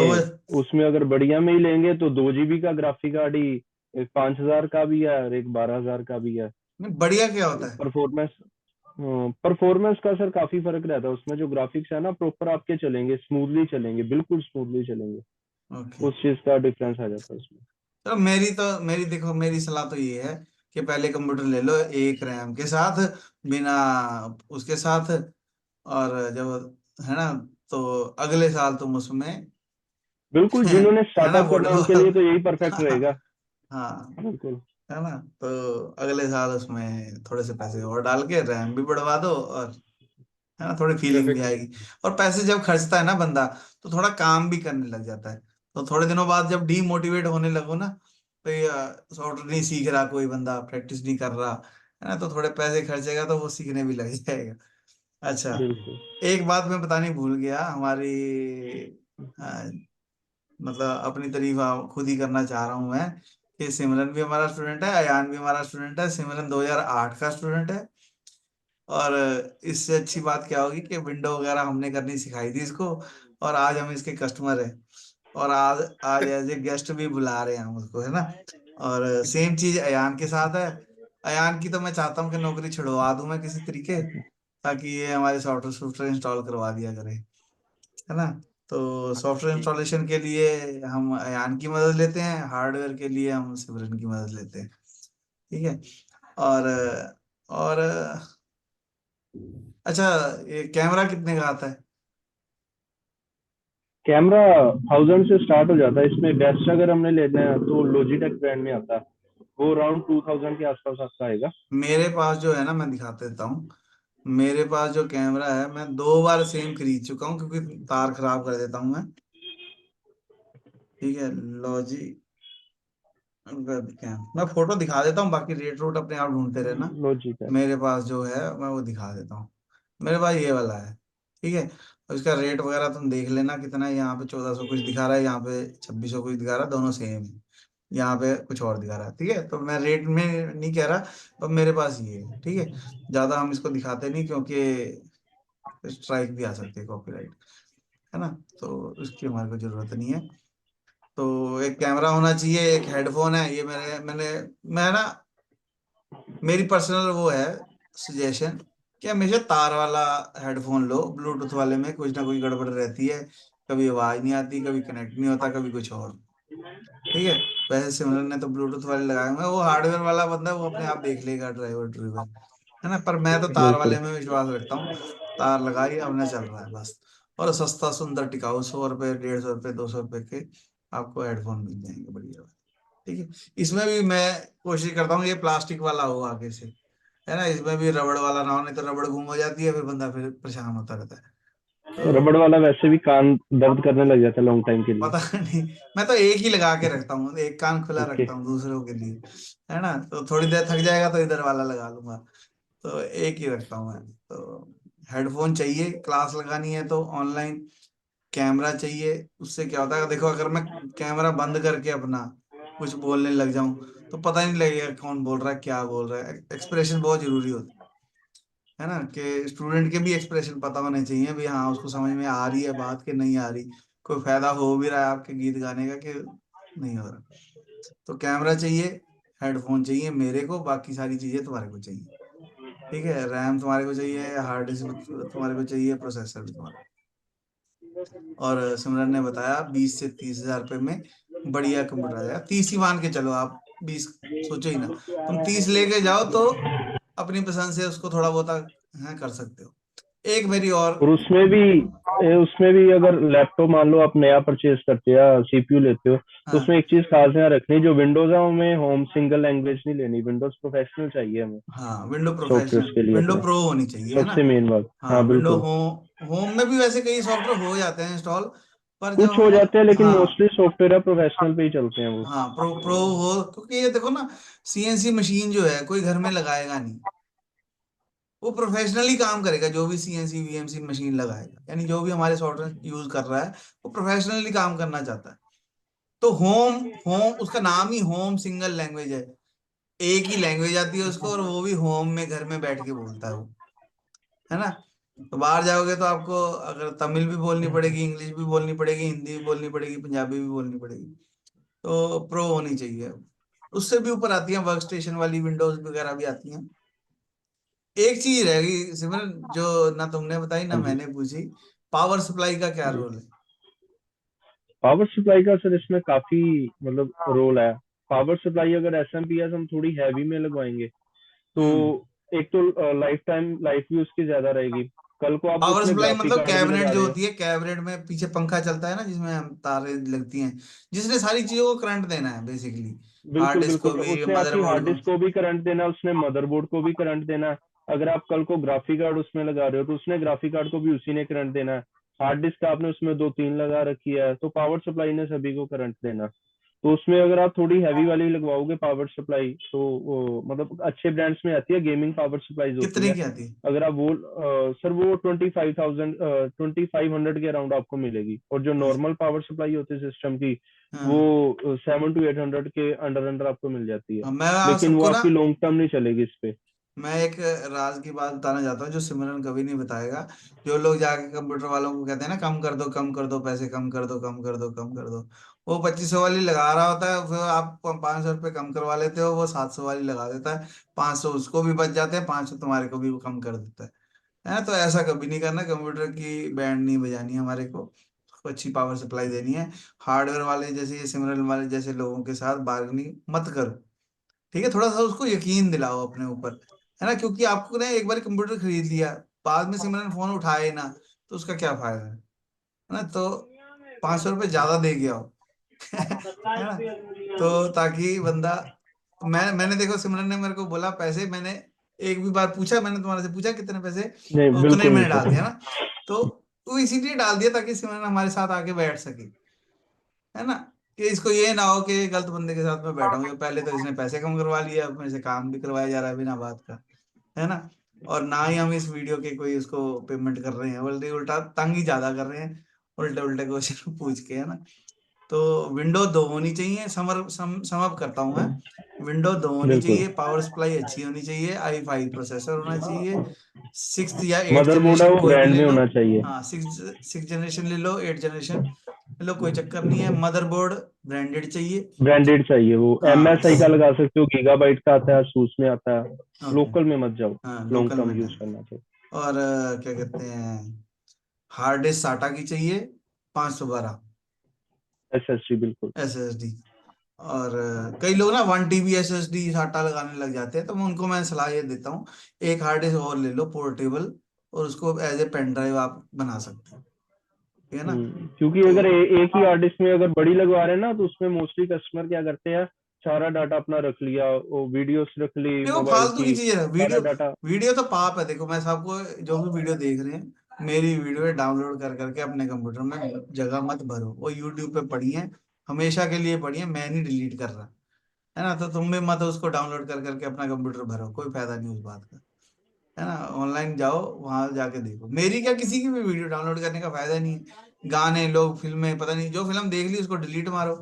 उसमें अगर बढ़िया में ही लेंगे तो 2 GB का ग्राफिक कार्ड ही एक 5000 का भी है और एक 12000 का भी है। नहीं, बढ़िया क्या होता है? परफॉर्मेंस परफॉर्मेंस का सर काफी फर्क रहता है उसमें। जो ग्राफिक्स है ना प्रॉपर आपके चलेंगे, स्मूथली चलेंगे, बिल्कुल स्मूथली चलेंगे। ओके। उस चीज का डिफरेंस आ जाता है उसमें। चलो, मेरी देखो, मेरी सलाह तो ये है कि पहले कंप्यूटर ले लो एक रैम के साथ, बिना उसके साथ। और जब, है ना, तो अगले साल तुम उसमें बिल्कुल, जिन्होंने है ना, स्टार्टअप वो करना है उनके डलवा। लिए तो यही परफेक्ट रहेगा। हाँ, बिल्कुल। है ना? तो अगले साल उसमें थोड़े से पैसे और डाल के रैम भी बढ़वा दो, और है ना, थोड़ी फीलिंग भी ग्राफिक्स। आएगी। और पैसे जब खर्चता है ना बंदा, तो थोड़ा काम भी करने लग जाता है। तो थोड़े दिनों बाद जब डीमोटिवेट होने लगो ना, तो ये सॉफ्टवेयर नहीं सीख रहा कोई बंदा, प्रैक्टिस नहीं कर रहा, है ना, तो थोड़े पैसे खर्चेगा तो वो सीखने भी लग जाएगा। अच्छा, बिल्कुल। एक बात मैं बतानी भूल गया, हमारी मतलब अपनी तारीफ खुद ही करना चाह रहा हूँ मैं, कि सिमरन भी हमारा स्टूडेंट है, अयान भी हमारा स्टूडेंट है। सिमरन 2008 का स्टूडेंट है। और इससे अच्छी बात क्या होगी कि विंडो वगैरह हमने करनी सिखाई थी इसको, और आज हम इसके कस्टमर हैं। और आज आज एज ए गेस्ट भी बुला रहे हैं हम उसको, है ना? और सेम चीज अयान के साथ है। अयान की तो मैं चाहता हूँ कि नौकरी छुड़वा दूं मैं किसी तरीके, ताकि ये हमारे सॉफ्टवेयर सॉफ्टवेयर इंस्टॉल करवा दिया करे, है ना? तो हाँ, सॉफ्टवेयर ठीक। इंस्टॉलेशन के लिए हम अयान की मदद लेते हैं, हार्डवेयर के लिए हम सिमरन की मदद लेते हैं। ठीक है। और और अच्छा, ये कैमरा कितने का आता है? कैमरा 1000 से स्टार्ट हो जाता है। इसमें बेस्ट अगर हमने लेना है तो लॉजिटेक ब्रांड में आता है। वो अराउंड 2000 के आसपास आपका आएगा। मेरे पास जो है ना, मैं दिखाते देता हूँ। मेरे पास जो कैमरा है, मैं 2 बार सेम खरीद चुका हूँ, क्योंकि तार खराब कर देता हूँ मैं। ठीक है, लॉजी वेबकैम, मैं फोटो दिखा देता हूँ, बाकी रेट रूट अपने आप ढूंढते रहना। लॉजिटेक। मेरे पास जो है मैं वो दिखा देता हूँ। मेरे पास ये वाला है। ठीक है। और इसका रेट वगैरह तुम देख लेना कितना है। यहाँ पे 1400 कुछ दिखा रहा है, यहाँ पे 2600 कुछ दिखा रहा है, दोनों सेम है। यहाँ पे कुछ और दिखा रहा है। ठीक है, तो मैं रेट में नहीं कह रहा, पर मेरे पास ये है। ठीक है। ज्यादा हम इसको दिखाते नहीं, क्योंकि स्ट्राइक भी आ सकती है, कॉपीराइट, है ना? तो उसकी हमारे को जरूरत नहीं है। तो एक कैमरा होना चाहिए, एक हेडफोन है, ये मैं ना, मेरी पर्सनल वो है सजेशन, कि हमेशा तार वाला हेडफोन लो। ब्लूटूथ वाले में कुछ ना कुछ गड़बड़ रहती है, कभी आवाज नहीं आती, कभी कनेक्ट नहीं होता, कभी कुछ और। ठीक है। वैसे सिमरन ने तो ब्लूटूथ वाले लगाए हुए हैं, वो हार्डवेयर वाला बंदा है, वो अपने आप देख लेगा ड्राइवर ड्राइवर, है ना? पर मैं तो तार बिल्कुल। वाले में विश्वास रखता हूँ। तार लगाई, अपने चल रहा है बस। और सस्ता सुंदर टिकाऊ, 100 रुपए, 150 रुपए, 200 रुपए के आपको हेडफोन मिल जाएंगे, बढ़िया। ठीक है। इसमें भी मैं कोशिश करता हूँ ये प्लास्टिक वाला हो आगे से, है ना? इसमें भी रबड़ वाला ना हो, नहीं तो रबड़ गुम हो जाती है, फिर बंदा फिर परेशान होता रहता है। रबड़ तो वाला वैसे भी कान दर्द करने लग जाता है लॉन्ग टाइम के लिए। पता नहीं, मैं तो एक ही लगा के रखता हूँ, एक कान खुला ओके। रखता हूँ दूसरों के लिए, है ना? तो थोड़ी देर थक जाएगा तो इधर वाला लगा लूंगा। तो एक ही रखता हूँ मैं तो। हेडफोन चाहिए, क्लास लगानी है तो ऑनलाइन। कैमरा चाहिए, उससे क्या होता है, देखो अगर मैं कैमरा बंद करके अपना कुछ बोलने लग जाऊं, तो पता ही नहीं लगेगा कौन बोल रहा है, क्या बोल रहा है। एक्सप्रेशन बहुत जरूरी होता है ना, कि स्टूडेंट के भी एक्सप्रेशन पता होने चाहिए भी, हाँ उसको समझ में आ रही है बात कि नहीं आ रही, कोई फायदा हो भी रहा है आपके गीत गाने का कि नहीं हो रहा। तो कैमरा चाहिए, हेडफोन चाहिए मेरे को, बाकी सारी चीजें तुम्हारे को चाहिए। ठीक है, रैम तुम्हारे को चाहिए, हार्ड डिस्क तुम्हारे को चाहिए, प्रोसेसर भी तुम्हारे। और सिमरन ने बताया 20 से 30 हजार रुपये में बढ़िया कंप्यूटर आ जाएगा, 30 ही मान के चलो आप। 20 सोचो ही ना, तुम 30 लेके जाओ तो अपनी पसंद से उसको थोड़ा बहुत है कर सकते हो। एक मेरी और और उसमें भी अगर लैपटॉप मान लो आप नया परचेज करते हो या सीपीयू लेते हो, तो हाँ उसमें एक चीज खास ध्यान रखनी, जो विंडोज है हमें होम सिंगल लैंग्वेज नहीं लेनी, विंडोज प्रोफेशनल चाहिए हमें हाँ, विंडो सॉफ्टवेयर प्रोफेशनल, के लिए विंडो अपने। प्रो होनी चाहिए, है ना। सबसे मेन बात, हाँ, हाँ विंडो बिल्कुल। होम में भी वैसे कई सॉफ्टवेयर हो जाते हैं इंस्टॉल, पर जब कुछ हो हम जाते हैं लेकिन हाँ मोस्टली सॉफ्टवेयर प्रोफेशनल पे ही चलते हैं वो। हाँ प्रो हो, क्योंकि ये देखो ना, सीएनसी मशीन जो है कोई घर में लगाएगा नहीं, वो प्रोफेशनली काम करेगा, जो भी सीएनसी वीएमसी मशीन लगाएगा, यानी जो भी हमारे सॉफ्टवेयर यूज कर रहा है वो प्रोफेशनली काम करना चाहता है। तो होम होम उसका नाम ही होम सिंगल लैंग्वेज है, एक ही लैंग्वेज आती है उसको, और वो भी होम में घर में बैठ के बोलता है वो, है ना। तो बाहर जाओगे तो आपको अगर तमिल भी बोलनी पड़ेगी, इंग्लिश भी बोलनी पड़ेगी, हिंदी भी बोलनी पड़ेगी, पंजाबी भी बोलनी पड़ेगी। तो प्रो होनी चाहिए। उससे भी ऊपर आती है वर्क स्टेशन वाली विंडोज वगैरह भी आती हैं। एक चीज रह गई सिमरन, जो ना तुमने बताई ना हाँ जी। मैंने पूछी, पावर सप्लाई का क्या जी। रोल है। पावर सप्लाई का सर इसमें काफी मतलब रोल है। पावर सप्लाई अगर एसएमपीएस हम थोड़ी हैवी में लगवाएंगे तो हम्म। एक तो लाइफ टाइम लाइफ भी उसकी ज्यादा रहेगी। कल को आप पावर उसमें सप्लाई ग्राफिक मतलब कार्ड भी कैबिनेट लगा जो रहे हो। होती है, कैबिनेट में पीछे पंखा चलता है ना, जिसमें हम तारें लगती हैं, जिसने सारी चीजों को करंट देना है बेसिकली, हार्ड बिल्कुल डिस्क को बिल्कुल, भी, उसने आपकी मदरबोर्ड हार्ड को। डिस्क को भी करंट देना, उसने मदरबोर्ड को भी करंट देना। अगर आप कल को ग्राफिक कार्ड उसमें लगा रहे हो तो उसने ग्राफिक कार्ड को भी उसी ने करंट देना है। हार्ड डिस्क आपने उसमें दो तीन लगा रखी है तो पावर सप्लाई ने सभी को करंट देना। तो उसमें अगर आप थोड़ी हैवी वाली लगवाओगे पावर सप्लाई तो वो मतलब अच्छे ब्रांड्स में आती है, गेमिंग पावर सप्लाईज होती कितने है। की आती है। अगर आप वो सर वो 25,000 2500 के अराउंड आपको मिलेगी, और जो अच्छा। नॉर्मल पावर सप्लाई होती है सिस्टम की वो हाँ 700 to 800 के अंडर अंडर आपको मिल जाती है। हाँ, मैं आप लेकिन वो सबको ना, आपकी लॉन्ग टर्म नहीं चलेगी इस पे। मैं एक राज की बात बताना चाहता हूँ जो सिमरन कभी नहीं बताएगा। जो लोग जाके कंप्यूटर वालों को कहते हैं ना, कम कर दो कम कर दो, पैसे कम कर दो कम कर दो कम कर दो, वो 2500 वाली लगा रहा होता है, फिर आप 500 रुपये कम करवा लेते हो, वो 700 वाली लगा देता है, 500 उसको भी बच जाते हैं, 500 तुम्हारे को भी वो कम कर देता है। तो ऐसा कभी नहीं करना, कंप्यूटर की बैंड नहीं बजानी है हमारे को, उसको अच्छी पावर सप्लाई देनी है। हार्डवेयर वाले जैसे ये सिमरन वाले जैसे लोगों के साथ बार्गेनिंग मत करो, ठीक है। थोड़ा सा उसको यकीन दिलाओ अपने ऊपर, है ना, क्योंकि आपको ने एक बार कंप्यूटर खरीद लिया, बाद में सिमरन फोन उठाए ना, तो उसका क्या फायदा है ना। तो 500 रुपये ज्यादा दे गया हो है ना, तो ताकि बंदा, मैंने देखो सिमरन ने मेरे को बोला पैसे, मैंने एक भी बार पूछा, मैंने तुम्हारे से पूछा कितने पैसे, नहीं तो उतने ही बिल्कुल नहीं मैंने डाल दिया सर। ना। तो वो इसीलिए डाल दिया ताकि सिमरन हमारे साथ आके बैठ सके, है ना, कि इसको ये ना हो कि गलत बंदे के साथ मैं बैठा हूँ, पहले तो इसने पैसे कम करवा लिया, अब मेरे से काम भी करवाया जा रहा है बिना बात का, है ना। और ना ही हम इस वीडियो के कोई उसको पेमेंट कर रहे हैं, बल्कि उल्टा तंग ही ज्यादा कर रहे हैं, उल्टे उल्टे क्वेश्चन पूछ के, है ना। तो विंडो दो होनी चाहिए, सम अप करता हूँ मैं। विंडो दो होनी बिल्कुल। चाहिए, पावर सप्लाई अच्छी होनी चाहिए, i5 प्रोसेसर होना चाहिए, 6th या 8th मदरबोर्ड है जनरेशन वो कोई भी ब्रांड ले में लो। होना चाहिए। हाँ, 6 जनरेशन ले लो, 8 जनरेशन ले लो, कोई चक्कर नहीं है। मदरबोर्ड ब्रांडेड चाहिए। ब्रांडेड चाहिए, वो हाँ एमएसआई का लगा सकते हो, गीगाबाइट का आता है, सूस में आता है। ओके। लोकल में मत जाओ, हाँ लॉन्ग लोकल टर्म में यूज जाना। करना तो। और क्या कहते हैं, हार्ड डिस्क साटा की चाहिए, 512 एसएसडी बिल्कुल। SSD। और कई लोग ना 1 TB SSD साटा लगाने लग जाते हैं, तो मैं उनको मैं सलाह ये देता हूँ, एक हार्ड डिस्क और ले लो पोर्टेबल, और उसको एज ए पेन ड्राइव आप बना सकते हो, ठीक है ना। क्योंकि तो अगर एक ही हार्ड डिस्क में अगर बड़ी लगवा रहे हैं ना तो उसमें मोस्टली कस्टमर क्या करते हैं, सारा डाटा अपना रख लिया, वो वीडियोस रख ली देखो मोबाइल फालतू की की, चीज है सारा वीडियो, डाटा। वीडियो तो पाप है। देखो मैं सबको, जो भी वीडियो देख रहे हैं मेरी वीडियो डाउनलोड कर करके अपने कंप्यूटर में जगह मत भरो, वो यूट्यूब पे पड़ी है, हमेशा के लिए पड़ी है, मैं नहीं डिलीट कर रहा, है ना। तो तुम भी मत उसको डाउनलोड कर करके अपना कंप्यूटर भरो, कोई फायदा नहीं उस बात का, है ना। ऑनलाइन जाओ, वहां जाके देखो, मेरी क्या किसी की भी वीडियो डाउनलोड करने का फायदा नहीं है। गाने, लोग, फिल्में, पता नहीं जो फिल्म देख ली उसको डिलीट मारो,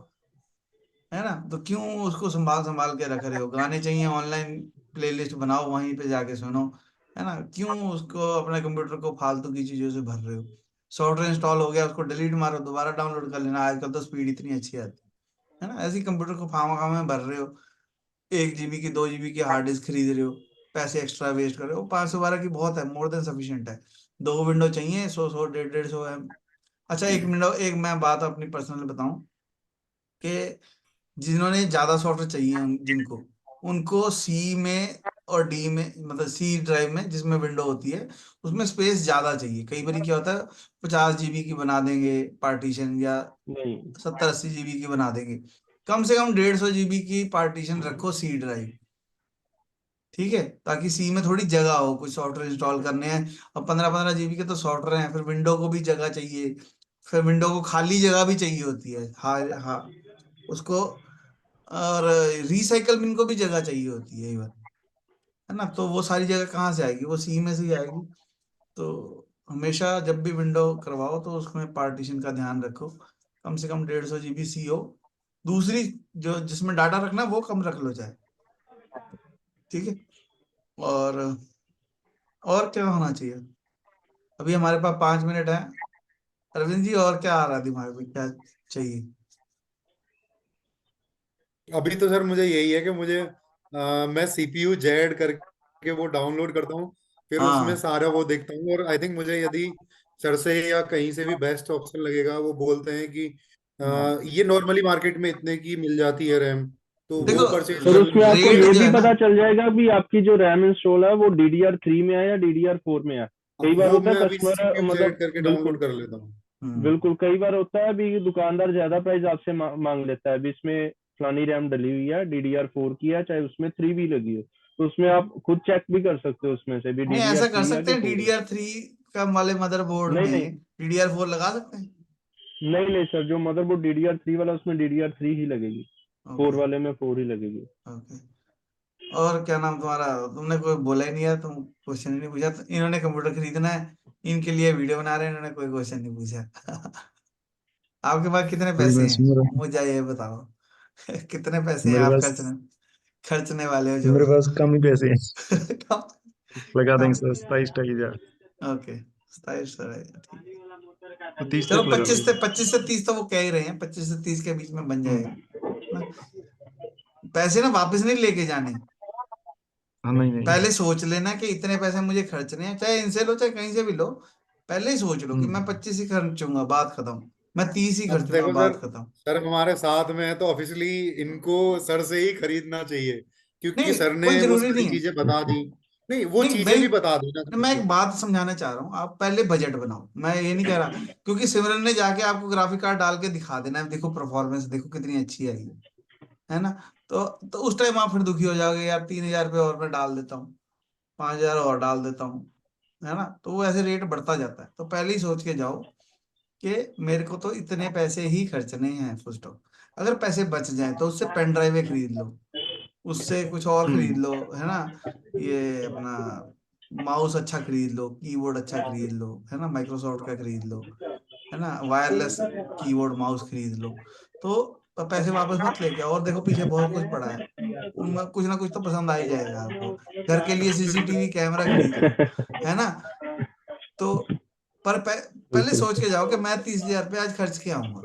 है ना। तो क्यों उसको संभाल संभाल के रख रहे हो, गाने चाहिए ऑनलाइन प्लेलिस्ट बनाओ, वहीं पे जाके सुनो, है ना। क्यों उसको अपने कंप्यूटर को फालतू की चीजों से भर रहे हो। सॉफ्टवेयर इंस्टॉल हो गया, उसको डिलीट मारो, दोबारा डाउनलोड कर लेना, आजकल तो स्पीड इतनी अच्छी आती है ना। ऐसे ही कंप्यूटर को फार्मा में भर रहे हो, 1 GB की 2 GB की हार्ड डिस्क खरीद रहे हो, पैसे एक्स्ट्रा वेस्ट कर रहे हो। 512 की बहुत है, मोर देन सफिशियंट है। दो विंडो चाहिए, 100 100 150 150 है। अच्छा, एक मिनट, एक मैं बात अपनी पर्सनल बताऊं कि जिन्होंने ज्यादा सॉफ्टवेयर चाहिए जिनको, उनको सी में और डी में, मतलब सी ड्राइव में जिसमें विंडो होती है उसमें स्पेस ज्यादा चाहिए। कई बार क्या होता है 50 GB की बना देंगे पार्टीशन, या नहीं 70-80 GB की बना देंगे। कम से कम 150 GB की पार्टीशन रखो सी ड्राइव, ठीक है, ताकि सी में थोड़ी जगह हो, कुछ सॉफ्टवेयर इंस्टॉल करने हैं। अब 15-15 GB के तो सॉफ्टवेयर हैं, फिर विंडो को भी जगह चाहिए, फिर विंडो को खाली जगह भी चाहिए होती है, हाँ हाँ उसको, और रिसाइकल बिन को भी जगह चाहिए होती है इवन, है ना। तो वो सारी जगह कहाँ से आएगी, वो सी में से ही आएगी। तो हमेशा जब भी विंडो करवाओ तो उसमें पार्टीशन का ध्यान रखो, कम से कम 150 GB सी हो। दूसरी जो जिसमें डाटा रखना है वो कम रख लो चाहे, ठीक है। और क्या होना चाहिए, अभी हमारे पास 5 मिनट है। अरविंद जी और क्या आ रहा है दिमाग में, क्या चाहिए? अभी तो सर मुझे यही है कि मुझे मैं सीपीयू जेड करके वो डाउनलोड करता हूँ, फिर उसमें हाँ सारा वो देखता हूँ। और आई थिंक मुझे यदि सर से या कहीं से भी बेस्ट ऑप्शन लगेगा, वो बोलते हैं कि ये नॉर्मली मार्केट में इतने की मिल जाती है रैम, तो देखो वो परचेज सर, कर उसमें लूँ। आपको रेट ये जो भी है ना, पता चल जाएगा भी आपकी जो रैम इंस्टॉल है वो DDR3 में है या DDR4 में है। कई बार वो होता है मैं अभी कस्टमर, सीपीयू जेड मतलब करके बिल्कुल डाउनलोड कर लेता हूँ। हम्म, बिल्कुल, कई बार होता है अभी दुकानदार ज्यादा प्राइस आपसे मांग लेता है, अभी इसमें फलानी रैम डली हुई है, DDR4 की है, चाहे उसमें 3 भी लगी हो, तो उसमें आप खुद चेक भी कर सकते हो उसमें से भी नहीं डी डी ऐसा आर कर थ्री है सकते कि हैं, 4 है। DDR3 का वाले मदरबोर्ड नहीं नहीं में DDR4 लगा सकते हैं। नहीं नहीं सर, जो मदरबोर्ड DDR3 वाला उसमें DDR3 ही लगेगी, फोर ओके वाले में 4 ही लगेगी। ओके। और क्या नाम तुम्हारा, तुमने कोई बोला ही नहीं यार, तुम क्वेश्चन ही नहीं पूछा। तो इन्होंने कंप्यूटर खरीदना है, इनके लिए वीडियो बना रहे हैं, इन्होंने कोई क्वेश्चन नहीं पूछा। आपके पास कितने भाई पैसे बस हैं, मुझे ये बताओ। कितने पैसे हैं मेरे आप पास खर्चने वाले हो जो? मेरे पास कम ही पैसे हैं। कम लगा देंगे कम। सर 27-28 हजार। ओके 27 ठीक है। तो 30 चलो तक लगा 25 लो। से 25 से 30 तो वो कह ही रहे हैं, 25 से 30 के बीच में बन जाएगा हम्म। ना। पैसे ना वापस नहीं लेके जाने, हाँ, नहीं नहीं। पहले सोच लेना कि इतने पैसे मुझे खर्चने हैं, चाहे इनसे लो चाहे कहीं से भी लो। पहले ही सोच लो कि मैं हम्म। 25 ही खर्चूंगा, बात खत्म। मैं 30 ही अब खर्चूंगा, देखो सर, बात खत्म। सर हमारे साथ में है तो ऑफिशियली इनको सर से ही खरीदना चाहिए, क्योंकि नहीं सर कोई ने वो जरूरी सारी नहीं है। चीजें बता दी। नहीं, वो नहीं चीजें भी बता दी ना मैं सर मैं को। एक बात समझाना चाह रहा हूँ, आप पहले बजट बनाओ, मैं ये नहीं कह रहा, क्योंकि सिमरन ने जाके आपको ग्राफिक कार्ड डाल के दिखा देना है, देखो परफॉर्मेंस देखो कितनी अच्छी आई है ना। तो उस टाइम आप फिर दुखी हो जाओगे, यार 3,000 रुपये और मैं डाल देता हूँ, 5,000 और डाल देता हूँ, है ना। तो वो ऐसे रेट बढ़ता जाता है, तो पहले ही सोच के जाओ कि मेरे को तो इतने पैसे ही खर्चने हैं, फुल स्टॉप। अगर पैसे बच जाएं तो उससे पेन ड्राइव खरीद लो, उससे कुछ और खरीद हम्म। लो, है ना। ये अपना माउस अच्छा खरीद लो, कीबोर्ड अच्छा खरीद लो, है ना, माइक्रोसॉफ्ट का खरीद लो, है ना, वायरलेस कीबोर्ड माउस खरीद लो। तो पैसे वापस मत लेके आओ, और देखो पीछे बहुत कुछ पड़ा है, उनमें कुछ ना कुछ तो पसंद आ ही जाएगा आपको। घर के लिए CCTV कैमरा खरीद लो, है ना। तो पहले बिल्कुल। सोच के जाओ कि मैं 30,000 रुपये आज खर्च के आऊंगा,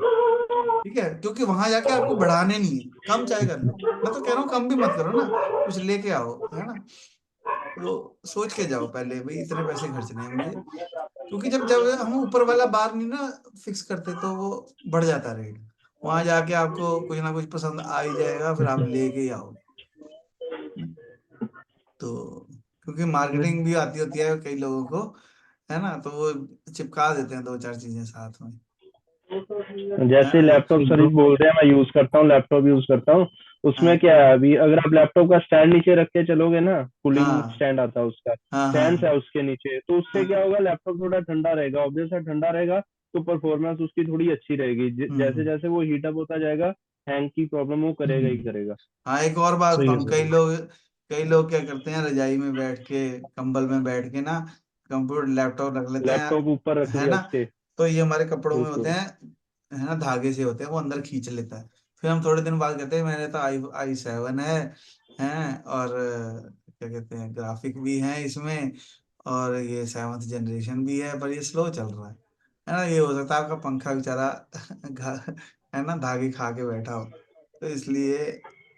ठीक है, क्योंकि वहां जाके आपको बढ़ाने नहीं है, कम चाहे कर लो। मैं तो कह रहा हूँ कम भी मत करो ना, कुछ लेके आओ, है ना। तो सोच के जाओ पहले, भाई इतने पैसे खर्चने हैं मुझे, क्योंकि जब जब हम ऊपर वाला बार नहीं ना फिक्स करते तो वो बढ़ जाता है रेट। वहां जाके आपको कुछ ना कुछ पसंद आ ही जाएगा, फिर आप लेके ही आओगे। तो क्योंकि मार्केटिंग भी आती होती है कई लोगों को, है ना, तो वो चिपका देते हैं दो चार चीजें साथ में, है जैसे ना। लैपटॉप तो सर ब्रो। बोल रहे हैं, मैं यूज करता हूँ, लैपटॉप यूज करता हूँ, उसमें हाँ क्या है अभी अगर आप लैपटॉप का स्टैंड नीचे रख के चलोगे ना, कूलिंग हाँ स्टैंड आता है उसका, हाँ फैंस है हाँ उसके नीचे, तो उससे क्या हाँ। होगा, लैपटॉप थोड़ा ठंडा रहेगा, ऑब्वियस है ठंडा रहेगा, तो परफॉर्मेंस उसकी थोड़ी अच्छी रहेगी। जैसे हम्म जैसे वो हीटअप होता जाएगा, हैंग की प्रॉब्लम वो करेगा ही हम्म। करेगा। हाँ एक और बात सही है बताऊं, सर। कई लोग क्या करते हैं, रजाई में बैठ के, कंबल में बैठ के ना कंप्यूटर लैपटॉप रख लेते लैपटॉप ऊपर हैं, रख है लिया ना। उसके। तो ये हमारे कपड़ों में होते बिल्कुल। हैं, है ना, धागे से होते हैं, वो अंदर खींच लेता है। फिर हम थोड़े दिन बाद कहते हैं मेरे तो i7 है, और क्या कहते हैं, ग्राफिक भी है इसमें, और ये 7th जनरेशन भी है, पर ये स्लो चल रहा है ना। ये हो सकता है आपका पंखा बेचारा है ना, धागे खा के बैठा हो, तो इसलिए,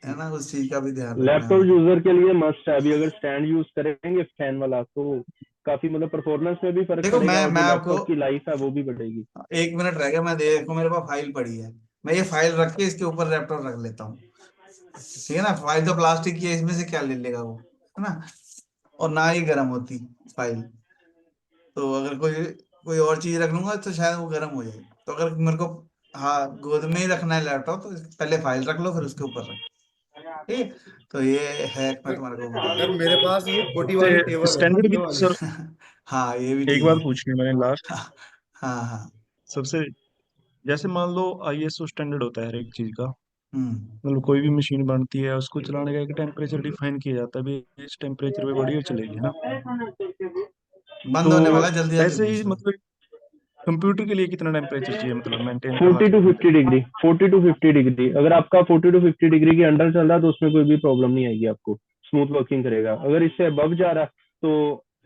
है ना, उस चीज का भी ध्यान रखना लैपटॉप हमें। यूजर के लिए मस्ट है, अभी अगर स्टैंड यूज करेंगे फैन वाला तो काफी मतलब परफॉर्मेंस में भी फर्क देखो पड़ेगा, और मैं जो आपको, लैपटॉप की लाइफ है वो भी बढ़ेगी। 1 मिनट रह गया, मैं देखो मेरे पास फाइल पड़ी है, मैं ये फाइल रख के इसके ऊपर लैपटॉप रख लेता हूँ, ठीक है ना। फाइल तो प्लास्टिक की है, इसमें से क्या ले लेगा वो, है ना। और ना ही गर्म होती फाइल। तो अगर कोई कोई और चीज रख लूंगा तो शायद वो गर्म हो जाए। तो अगर मेरे को, हाँ, गोद में ही रखना है लैपटॉप, तो पहले फाइल रख लो, फिर उसके ऊपर रख, ठीक। तो ये हैक मैं तुम्हारे को बता सर मेरे पास ये छोटी से वाली टेबल है ना, स्टैंडर्ड ये भी वाली। सर, हाँ, ये भी एक ठीक बात है। पूछनी है मैंने लास्ट। हाँ हाँ। सबसे, जैसे मान लो आईएसओ स्टैंडर्ड होता है हर एक चीज का, हम्म। मतलब कोई भी मशीन बनती है उसको चलाने का एक टेम्परेचर डिफाइन किया जाता है, भी इस टेम्परेचर पे बढ़िया चलेगी, है ना। बंद तो होने वाला है, जल्दी जल्दी ऐसे ही पूछ लो। मतलब कंप्यूटर के लिए कितना टेम्परेचर चाहिए, मतलब मेंटेन करना 40 टू चाहिए। 50 डिग्री, 40 टू 50 डिग्री। अगर आपका 40 टू 50 डिग्री के अंडर चल रहा है तो उसमें कोई भी प्रॉब्लम नहीं आएगी आपको, स्मूथ वर्किंग करेगा। अगर इससे अबव जा रहा तो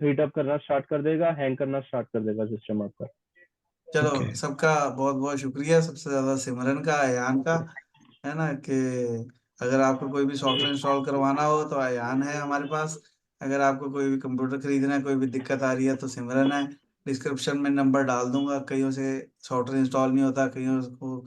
हीट अप करना स्टार्ट कर देगा, हैंग करना स्टार्ट कर देगा सिस्टम आपका। ओके। चलो, सबका बहुत बहुत शुक्रिया, सबसे ज्यादा सिमरन का, अयान का, है ना। कि अगर आपको कोई भी सॉफ्टवेयर इंस्टॉल करवाना हो तो अयान है हमारे पास। अगर आपको कोई भी कंप्यूटर खरीदना है, कोई भी दिक्कत आ रही है, तो सिमरन है। डिस्क्रिप्शन में नंबर डाल दूंगा। कईयों से सॉफ्टवेयर इंस्टॉल नहीं होता, कईयों को